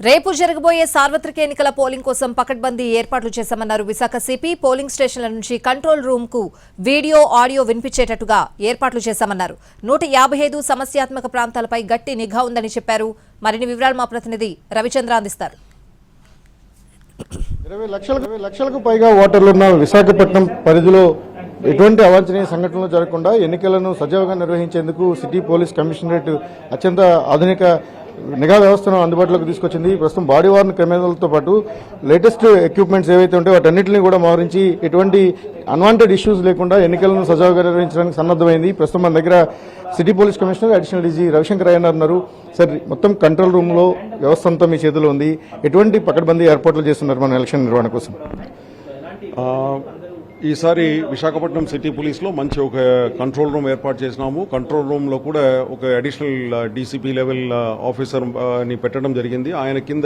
రేపు జరగబోయే సార్వత్రిక ఎన్నికల పోలింగ్ కోసం పకడ్బందీ ఏర్పాట్లు చేశామన్నారు విశాఖ సిపి. పోలింగ్ స్టేషన్ల నుంచి కంట్రోల్ రూమ్ కు వీడియో ఆడియో వినిపించేటట్టుగా ఏర్పాట్లు చేశామన్నారు. 155 సమస్యాత్మక ప్రాంతాలపై గట్టి నిఘా ఉందని చెప్పారు. మరిన్ని వివరాలు మా ప్రతినిధి రవిచంద్ర అందిస్తారు. 20 లక్షలకు పైగా ఓటర్లున్న విశాఖపట్నం పరిధిలో ఎటువంటి అవాంఛనీయ సంఘటనలు జరగకుండా ఎన్నికలను సజావుగా నిర్వహించేందుకు సిటీ పోలీస్ కమిషనరేట్ అత్యంత ఆధునిక నిఘా వ్యవస్థను అందుబాటులోకి తీసుకొచ్చింది. ప్రస్తుతం బాడీ వార్న్ కెమెరాలతో పాటు లేటెస్ట్ ఎక్విప్మెంట్స్ ఏవైతే ఉంటాయో వాటన్నింటినీ కూడా మోహరించి ఎటువంటి అన్వాంటెడ్ ఇష్యూస్ లేకుండా ఎన్నికలను సజావుగా నిర్వహించడానికి సన్నద్ధమైంది. ప్రస్తుతం మన దగ్గర city police commissioner additional DG Ravishankar Ayyanna ఉన్నారు. సార్, మొత్తం కంట్రోల్ రూమ్ లో వ్యవస్థ అంతా మీ చేతిలో ఉంది. ఎటువంటి పకడ్బందీ ఏర్పాట్లు చేస్తున్నారు మన ఎలక్షన్ నిర్వహణ కోసం? ఈసారి విశాఖపట్నం సిటీ పోలీస్లో మంచి ఒక కంట్రోల్ రూమ్ ఏర్పాటు చేసినాము. కంట్రోల్ రూమ్లో కూడా ఒక అడిషనల్ డీసీపీ లెవెల్ ఆఫీసర్ని పెట్టడం జరిగింది. ఆయన కింద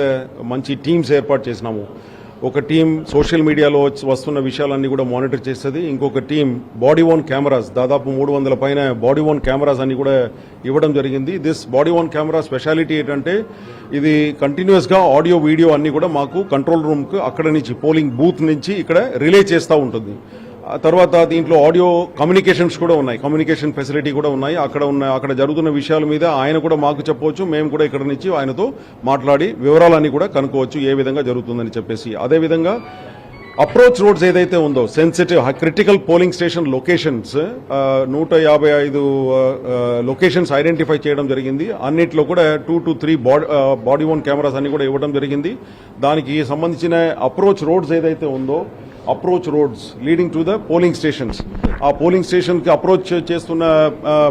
మంచి టీమ్స్ ఏర్పాటు చేసినాము. ఒక టీం సోషల్ మీడియాలో వస్తున్న విషయాలన్నీ కూడా మానిటర్ చేస్తుంది. ఇంకొక టీం బాడీ ఓన్ కెమెరాస్, దాదాపు 300 పైన బాడీ ఓన్ కెమెరాస్ అన్ని కూడా ఇవ్వడం జరిగింది. This body own camera speciality ఏంటంటే ఇది కంటిన్యూస్గా ఆడియో వీడియో అన్ని కూడా మాకు కంట్రోల్ రూమ్కు అక్కడ నుంచి పోలింగ్ బూత్ నుంచి ఇక్కడ రిలే చేస్తూ ఉంటుంది. తర్వాత దీంట్లో ఆడియో కమ్యూనికేషన్స్ కూడా ఉన్నాయి, కమ్యూనికేషన్ ఫెసిలిటీ కూడా ఉన్నాయి. అక్కడ జరుగుతున్న విషయాల మీద ఆయన కూడా మాకు చెప్పవచ్చు, మేము కూడా ఇక్కడ నుంచి ఆయనతో మాట్లాడి వివరాలన్నీ కూడా కనుక్కోవచ్చు ఏ విధంగా జరుగుతుందని చెప్పేసి. అదేవిధంగా అప్రోచ్ రోడ్స్ ఏదైతే ఉందో sensitive critical polling station locations 155 locations identify చేయడం జరిగింది. అన్నిట్లో కూడా 2 to 3 బాడీ ఓన్ కెమెరాస్ అన్ని కూడా ఇవ్వడం జరిగింది. దానికి సంబంధించిన అప్రోచ్ రోడ్స్ ఏదైతే ఉందో approach roads leading to the polling stations, ఆ పోలింగ్ స్టేషన్ కి అప్రోచ్ చేస్తున్న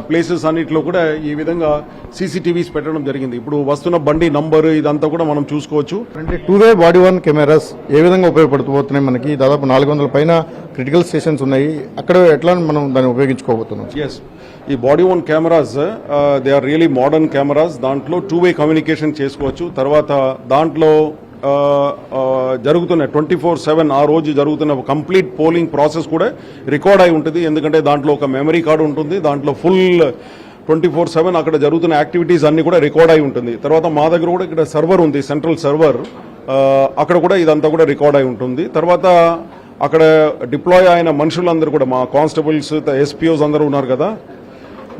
ప్లేసెస్ అన్నిట్లో కూడా ఈ విధంగా సీసీటీవీస్ పెట్టడం జరిగింది. ఇప్పుడు వస్తున్న బండి నంబర్ ఇదంతా కూడా మనం చూసుకోవచ్చు. అంటే 2-way బాడీ ఓన్ కెమెరాస్ ఏ విధంగా ఉపయోగపడుతున్నాయి? మనకి దాదాపు 400 పైన క్రిటికల్ స్టేషన్స్ ఉన్నాయి. అక్కడ ఎట్లా మనం దాన్ని ఉపయోగించుకోబోతున్నాం? ఎస్, ఈ body worn cameras they are really modern cameras. దాంట్లో 2-way కమ్యూనికేషన్ చేసుకోవచ్చు. తర్వాత దాంట్లో జరుగుతున్న 24/7 ఆ రోజు జరుగుతున్న కంప్లీట్ పోలింగ్ ప్రాసెస్ కూడా రికార్డ్ అయి ఉంటుంది. ఎందుకంటే దాంట్లో ఒక మెమరీ కార్డు ఉంటుంది. దాంట్లో ఫుల్ 24/7 అక్కడ జరుగుతున్న యాక్టివిటీస్ అన్ని కూడా రికార్డ్ అయి ఉంటుంది. తర్వాత మా దగ్గర కూడా ఇక్కడ సర్వర్ ఉంది, సెంట్రల్ సర్వర్, అక్కడ కూడా ఇదంతా కూడా రికార్డ్ అయి ఉంటుంది. తర్వాత అక్కడ డిప్లాయ్ అయిన మనుషులందరూ కూడా మా కానిస్టేబుల్స్, ఎస్పీఓస్ అందరూ ఉన్నారు కదా,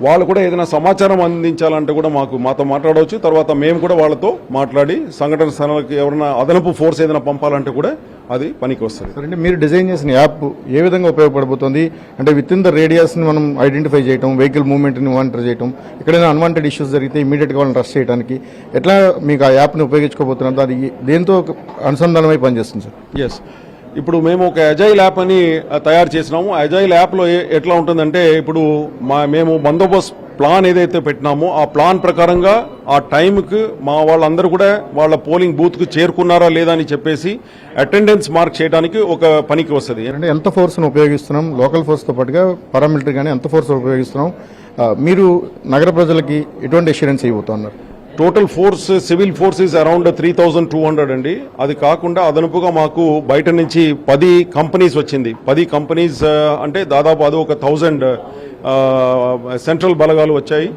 వాళ్ళు కూడా ఏదైనా సమాచారం అందించాలంటే కూడా మాతో మాట్లాడవచ్చు. తర్వాత మేము కూడా వాళ్ళతో మాట్లాడి సంఘటన స్థలానికి ఎవరైనా అదనపు ఫోర్స్ ఏదైనా పంపాలంటే కూడా అది పనికి వస్తుంది. అంటే మీరు డిజైన్ చేసిన యాప్ ఏ విధంగా ఉపయోగపడబోతుంది? అంటే విత్ ఇన్ ద రేడియస్ని మనం ఐడెంటిఫై చేయడం, వెహికల్ మూవ్మెంట్ని మానిటర్ చేయడం, ఎక్కడైనా అన్వాంటెడ్ ఇష్యూస్ జరిగితే ఇమీడియట్గా వాళ్ళని రష్ చేయడానికి ఎట్లా మీకు ఆ యాప్ని ఉపయోగించుకోబోతున్నారు? అది దేంతో అనుసంధానమై పనిచేస్తుంది సార్? ఎస్, ఇప్పుడు మేము ఒక అజైల్ యాప్ అని తయారు చేసినాము. అజైల్ యాప్లో ఎట్లా ఉంటుందంటే ఇప్పుడు మేము బందోబస్తు ప్లాన్ ఏదైతే పెట్టినామో ఆ ప్లాన్ ప్రకారంగా ఆ టైంకి మా వాళ్ళందరూ కూడా వాళ్ళ పోలింగ్ బూత్కు చేరుకున్నారా లేదా అని చెప్పేసి అటెండెన్స్ మార్క్ చేయడానికి ఒక పనికి వస్తుంది. అంటే ఎంత ఫోర్స్ను ఉపయోగిస్తున్నాం, లోకల్ ఫోర్స్తో పాటుగా పారామిలిటరీ కానీ ఎంత ఫోర్స్ ఉపయోగిస్తున్నాం? మీరు నగర ప్రజలకి ఎటువంటి అష్యూరెన్స్ ఇవ్వబోతున్నారు? Total force, civil force is around 3200 అండి. అది కాకుండా అదనపుగా మాకు బయట నుంచి 10 కంపెనీస్ వచ్చింది. 10 కంపెనీస్ అంటే దాదాపు అది ఒక 1000 సెంట్రల్ బలగాలు వచ్చాయి.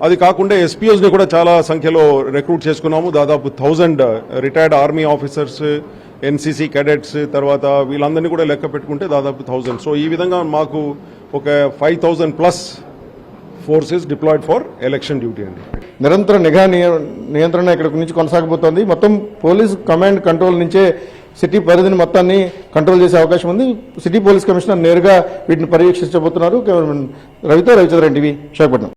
అది కాకుండా ఎస్పీఓస్ని కూడా చాలా సంఖ్యలో రిక్రూట్ చేసుకున్నాము. దాదాపు 1000 retired army officers, NCC cadets, తర్వాత వీళ్ళందరినీ కూడా లెక్క పెట్టుకుంటే దాదాపు 1000. సో ఈ విధంగా మాకు ఒక 5000+ forces deployed for election duty అండి. నిరంతర నిఘా నియంత్రణ ఇక్కడ నుంచి కొనసాగబోతోంది. మొత్తం పోలీస్ కమాండ్ కంట్రోల్ నుంచే సిటీ పరిధిని మొత్తాన్ని కంట్రోల్ చేసే అవకాశం ఉంది. సిటీ పోలీస్ కమిషనర్ నేరుగా వీటిని పర్యవేక్షించబోతున్నారు. రవితో రవిచంద్రన్ టీవీ, విశాఖపట్నం.